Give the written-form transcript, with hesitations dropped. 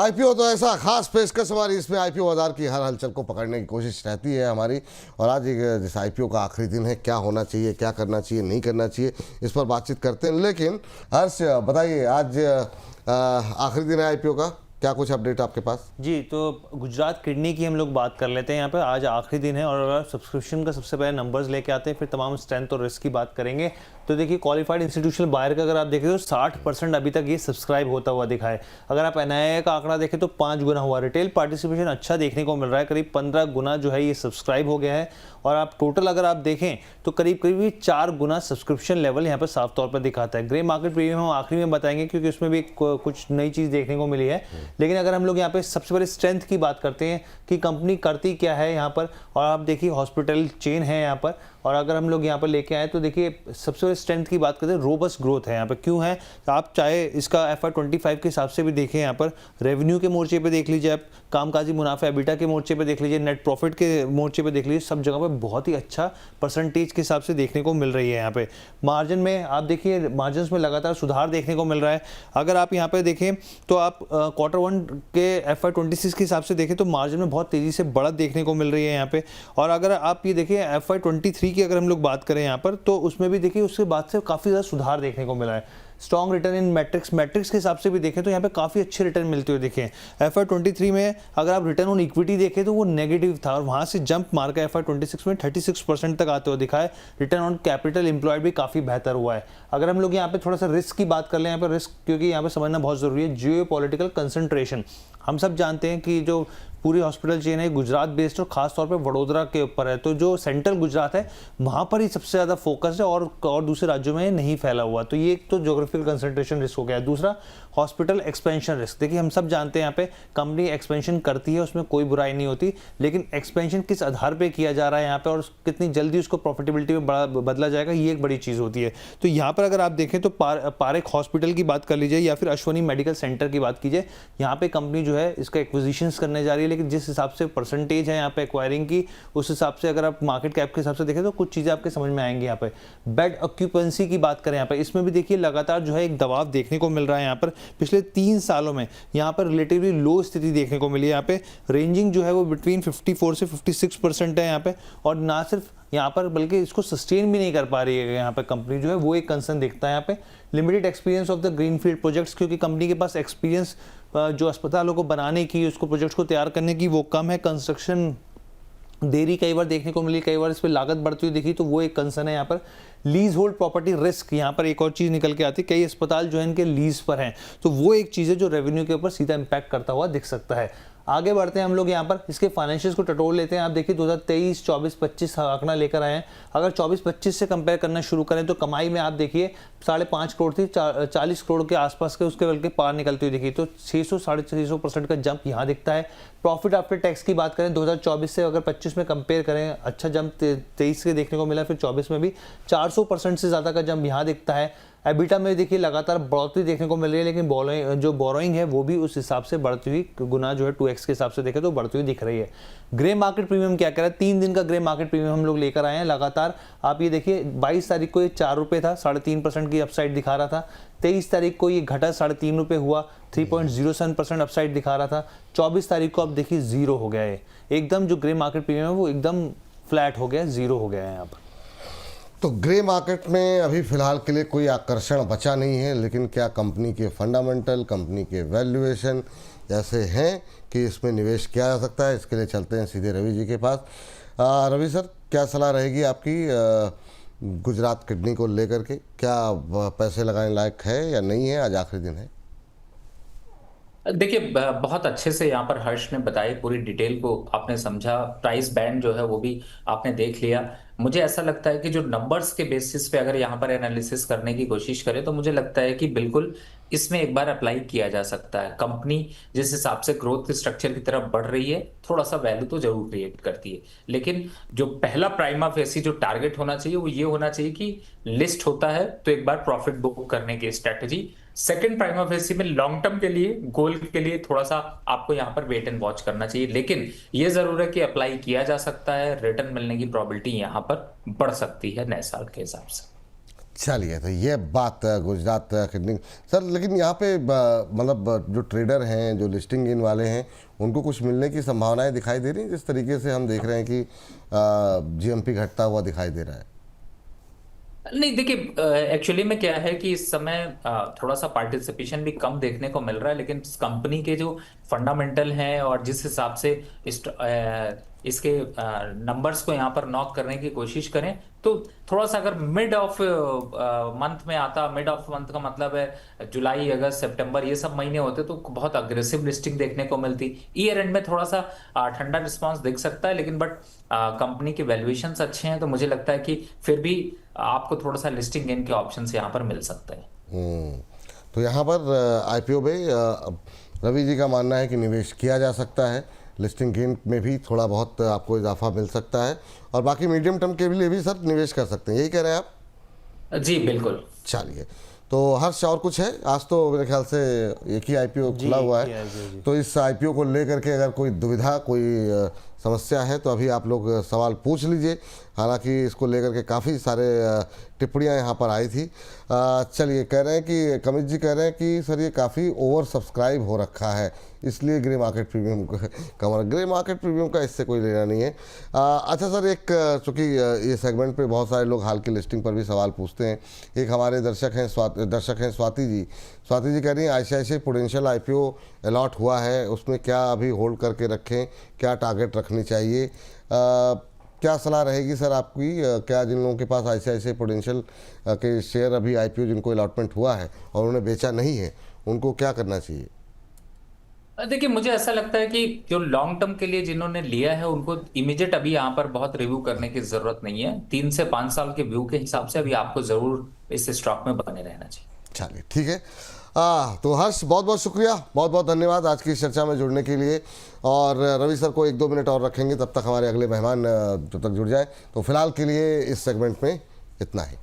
IPO तो ऐसा खास पेशकश हमारी, इसमें आईपीओ बाजार की हर हलचल को पकड़ने की कोशिश रहती है हमारी। और आज एक जैसे आईपीओ का आखिरी दिन है, क्या होना चाहिए, क्या करना चाहिए, नहीं करना चाहिए, इस पर बातचीत करते हैं। लेकिन हर्ष बताइए, आज आखिरी दिन है आईपीओ का, क्या कुछ अपडेट आपके पास? जी, तो गुजरात किडनी की हम लोग बात कर लेते हैं यहाँ पे। आज आखिरी दिन है और सब्सक्रिप्शन का सबसे पहले नंबर्स लेके आते हैं, फिर तमाम स्ट्रेंथ और रिस्क की बात करेंगे। तो देखिए, क्वालिफाइड इंस्टीट्यूशनल बायर का अगर आप देखें तो 60% अभी तक ये सब्सक्राइब होता हुआ दिखा है। अगर आप एनआईआई का आंकड़ा देखें तो 5 गुना हुआ। रिटेल पार्टिसिपेशन अच्छा देखने को मिल रहा है, करीब 15 गुना जो है ये सब्सक्राइब हो गया है। और आप टोटल अगर आप देखें तो करीब करीब 4 गुना सब्सक्रिप्शन लेवल यहाँ पर साफ तौर पर दिखाता है। ग्रे मार्केट प्रीमियम हम आखिरी में बताएंगे क्योंकि उसमें भी कुछ नई चीज़ देखने को मिली है। लेकिन अगर हम लोग यहाँ पे सबसे बड़ी स्ट्रेंथ की बात करते हैं कि कंपनी करती क्या है यहाँ पर, और आप देखिए हॉस्पिटल चेन है यहाँ पर, और अगर हम लोग यहाँ पर लेके आए तो देखिए सबसे बड़ी स्ट्रेंथ की बात करते हैं, रोबस्ट ग्रोथ है यहाँ पर। क्यों है? तो आप चाहे इसका FY25 के हिसाब से भी देखें, यहाँ पर रेवेन्यू के मोर्चे पे देख लीजिए, आप कामकाजी मुनाफा एबिटा के मोर्चे पे देख लीजिए, नेट प्रॉफिट के मोर्चे पे देख लीजिए, सब जगह पे बहुत ही अच्छा परसेंटेज के हिसाब से देखने को मिल रही है। यहाँ पे मार्जिन में आप देखिए, मार्जिन में लगातार सुधार देखने को मिल रहा है। अगर आप यहाँ पे देखें तो आप Q1 के FY26 के हिसाब से देखें तो मार्जिन में बहुत तेजी से बढ़त देखने को मिल रही है यहाँ पे। और अगर आप ये देखिए FY23 की अगर हम लोग बात करें यहाँ पर, तो उसमें भी देखिए उसके बाद से काफ़ी ज़्यादा सुधार देखने को मिला है। स्ट्रॉन्ग रिटर्न इन मैट्रिक्स के हिसाब से भी देखें तो यहाँ पे काफ़ी अच्छे रिटर्न मिलते हुए देखें। FY23 में अगर आप रिटर्न ऑन इक्विटी देखें तो वो नेगेटिव था और वहाँ से जंप मार कर FY26 में 36% तक आते हुए दिखा है। रिटर्न ऑन कैपिटल एम्प्लॉयड भी काफ़ी बेहतर हुआ है। अगर हम लोग यहाँ पे थोड़ा सा रिस्क की बात कर लें, यहाँ पे रिस्क क्योंकि यहाँ पे समझना बहुत ज़रूरी है। जियो पॉलिटिकल कंसंट्रेशन, हम सब जानते हैं कि जो पूरी हॉस्पिटल चेन है गुजरात बेस्ड और खास तौर पे वडोदरा के ऊपर है, तो जो सेंट्रल गुजरात है वहाँ पर ही सबसे ज़्यादा फोकस है और दूसरे राज्यों में नहीं फैला हुआ। तो ये एक तो ज्योग्राफिकल कंसंट्रेशन रिस्क हो गया। दूसरा हॉस्पिटल एक्सपेंशन रिस्क। देखिए, हम सब जानते हैं यहाँ पे कंपनी एक्सपेंशन करती है, उसमें कोई बुराई नहीं होती, लेकिन एक्सपेंशन किस आधार पर किया जा रहा है यहाँ पे और कितनी जल्दी उसको प्रॉफिटेबिलिटी में बदला जाएगा, ये एक बड़ी चीज़ होती है। तो यहाँ पर अगर आप देखें तो पारेख हॉस्पिटल की बात कर लीजिए या फिर अश्वनी मेडिकल सेंटर की बात कीजिए, यहाँ पे कंपनी जो है इसका एक्विजिशंस करने जा रही है। लेकिन जिस हिसाब से परसेंटेज है यहाँ पे एक्वायरिंग की, उस हिसाब से अगर आप मार्केट कैप के हिसाब से देखें तो कुछ चीज़ें आपके समझ में आएंगी। यहाँ पे बेड ऑक्यूपेंसी की बात करें यहाँ पे, इसमें भी देखिए लगातार जो है एक दबाव देखने को मिल रहा है। यहाँ पर पिछले 3 सालों में यहाँ पर रिलेटिवली लो स्थिति देखने को मिली है। यहाँ पे रेंजिंग जो है वो बिटवीन 54 से 56% है यहाँ पे, और ना सिर्फ यहाँ पर बल्कि इसको सस्टेन भी नहीं कर पा रही है यहाँ पे कंपनी जो है, वो एक कंसर्न दिखता है यहाँ पे। Limited experience of the greenfield projects, क्योंकि कंपनी के पास एक्सपीरियंस जो अस्पतालों को बनाने की, उसको प्रोजेक्ट्स को तैयार करने की वो कम है। कंस्ट्रक्शन देरी कई बार देखने को मिली, कई बार इस पर लागत बढ़ती हुई दिखी, तो वो एक कंसर्न है यहाँ पर। लीज होल्ड प्रॉपर्टी रिस्क, यहाँ पर एक और चीज़ निकल के आती है, कई अस्पताल जो है इनके लीज पर हैं, तो वो एक चीज़ है जो रेवेन्यू के ऊपर सीधा इम्पैक्ट करता हुआ दिख सकता है। आगे बढ़ते हैं हम लोग यहाँ पर, इसके फाइनेंशियल्स को टटोल लेते हैं। आप देखिए 2023, 24, 25 आंकड़ा लेकर आए हैं। अगर 24-25 से कंपेयर करना शुरू करें तो कमाई में आप देखिए 5.5 करोड़ थी, 40 करोड़ के आसपास के उसके बल्कि पार निकलती हुई दिखी, तो 600-650% का जंप यहाँ दिखता है। प्रॉफिट आफ्टर टैक्स की बात करें 2024 से अगर 25 में कंपेयर करें, अच्छा जंप 23 के देखने को मिला, फिर 24 में भी 400% से ज़्यादा का जंप यहाँ दिखता है। एबिटा में देखिए लगातार बढ़ोतरी देखने को मिल रही है, लेकिन जो बोरोइंग है वो भी उस हिसाब से बढ़ती हुई, गुना जो है 2x के हिसाब से देखें तो बढ़ती हुई दिख रही है। ग्रे मार्केट प्रीमियम क्या कह रहा है? 3 दिन का ग्रे मार्केट प्रीमियम हम लोग लेकर आए हैं लगातार। आप ये देखिए 22 तारीख को ये 4 रुपये था, 3.5% की अपसाइड दिखा रहा था। 23 तारीख को ये घटा 3.5 रुपये हुआ, 3.07% अपसाइड दिखा रहा था। 24 तारीख को आप देखिए 0 हो गया है एकदम। जो ग्रे मार्केट प्रीमियम है वो एकदम फ्लैट हो गया, 0 हो गया है यहाँ पर। तो ग्रे मार्केट में अभी फिलहाल के लिए कोई आकर्षण बचा नहीं है, लेकिन क्या कंपनी के फंडामेंटल, कंपनी के वैल्यूएशन ऐसे हैं कि इसमें निवेश किया जा सकता है? इसके लिए चलते हैं सीधे रवि जी के पास। रवि सर, क्या सलाह रहेगी आपकी गुजरात किडनी को लेकर के? क्या पैसे लगाने लायक है या नहीं है? आज आखिरी दिन है। देखिए, बहुत अच्छे से यहाँ पर हर्ष ने बताई, पूरी डिटेल को आपने समझा, प्राइस बैंड जो है वो भी आपने देख लिया। मुझे ऐसा लगता है कि जो नंबर्स के बेसिस पे अगर यहाँ पर एनालिसिस करने की कोशिश करें तो मुझे लगता है कि बिल्कुल इसमें एक बार अप्लाई किया जा सकता है। कंपनी जिस हिसाब से ग्रोथ स्ट्रक्चर की तरफ बढ़ रही है, थोड़ा सा वैल्यू तो जरूर क्रिएट करती है, लेकिन जो पहला प्राइमा फेसी जो टारगेट होना चाहिए वो ये होना चाहिए कि लिस्ट होता है तो एक बार प्रॉफिट बुक करने की स्ट्रेटजी। सेकंड प्राइमा फेसी में लॉन्ग टर्म के लिए, गोल के लिए थोड़ा सा आपको यहाँ पर वेट एंड वॉच करना चाहिए, लेकिन ये जरूर है कि अप्लाई किया जा सकता है। रिटर्न मिलने की प्रोबेबिलिटी यहाँ पर बढ़ सकती है नए साल के हिसाब से। चलिए, तो ये बात गुजरात किडनी सर, लेकिन यहाँ पे मतलब जो ट्रेडर हैं, जो लिस्टिंग इन वाले हैं, उनको कुछ मिलने की संभावनाएं दिखाई दे रही हैं, जिस तरीके से हम देख रहे हैं कि जीएमपी घटता हुआ दिखाई दे रहा है। नहीं देखिए, एक्चुअली में क्या है कि इस समय थोड़ा सा पार्टिसिपेशन भी कम देखने को मिल रहा है, लेकिन कंपनी के जो फंडामेंटल हैं और जिस हिसाब से इसके नंबर्स को यहाँ पर नॉक करने की कोशिश करें, तो थोड़ा सा अगर मिड ऑफ मंथ में आता, मिड ऑफ मंथ का मतलब है जुलाई अगस्त सितंबर, ये सब महीने होते तो बहुत अग्रेसिव लिस्टिंग देखने को मिलती। ईयर एंड में थोड़ा सा ठंडा रिस्पांस दिख सकता है, लेकिन बट कंपनी के वैल्यूएशंस अच्छे हैं, तो मुझे लगता है कि फिर भी आपको थोड़ा सा लिस्टिंग गेन के ऑप्शंस यहाँ पर मिल सकते हैं। तो यहाँ पर आईपीओ में रवि जी का मानना है कि निवेश किया जा सकता है, लिस्टिंग गेन में भी थोड़ा बहुत आपको इजाफा मिल सकता है, और बाकी मीडियम टर्म के लिए भी सर निवेश कर सकते हैं, यही कह रहे हैं आप? जी बिल्कुल। चलिए, तो हर्ष और कुछ है? आज तो मेरे ख्याल से एक ही आईपीओ खुला हुआ है, तो इस आईपीओ को लेकर के अगर कोई दुविधा, कोई समस्या है तो अभी आप लोग सवाल पूछ लीजिए। हालांकि इसको लेकर के काफ़ी सारे टिप्पणियां यहाँ पर आई थी। चलिए, कह रहे हैं कि कमित जी कह रहे हैं कि सर ये काफ़ी ओवर सब्सक्राइब हो रखा है, इसलिए ग्रे मार्केट प्रीमियम कम। ग्रे मार्केट प्रीमियम का इससे कोई लेना नहीं है। अच्छा सर, एक चूँकि ये सेगमेंट पे बहुत सारे लोग हाल की लिस्टिंग पर भी सवाल पूछते हैं। एक हमारे दर्शक हैं स्वाति जी। स्वाति जी कह रही हैं आईसीआईसीआई पोटेंशियल आईपीओ अलॉट हुआ है, उसमें क्या अभी होल्ड करके रखें, क्या टारगेट रखनी चाहिए? क्या सलाह रहेगी सर आपकी? क्या जिन लोगों के पास आईसीआईसीआई पोटेंशियल के शेयर अभी आईपीओ जिनको अलॉटमेंट हुआ है और उन्हें बेचा नहीं है, उनको क्या करना चाहिए? देखिए, मुझे ऐसा लगता है कि जो लॉन्ग टर्म के लिए जिन्होंने लिया है उनको इमीडिएट अभी यहाँ पर बहुत रिव्यू करने की जरूरत नहीं है। 3 से 5 साल के व्यू के हिसाब से अभी आपको जरूर इस स्टॉक में बने रहना चाहिए। चलिए, ठीक है। तो हर्ष, बहुत बहुत शुक्रिया, बहुत बहुत धन्यवाद आज की इस चर्चा में जुड़ने के लिए। और रवि सर को 1-2 मिनट और रखेंगे, तब तक हमारे अगले मेहमान जब तक जुड़ जाए। तो फिलहाल के लिए इस सेगमेंट में इतना ही।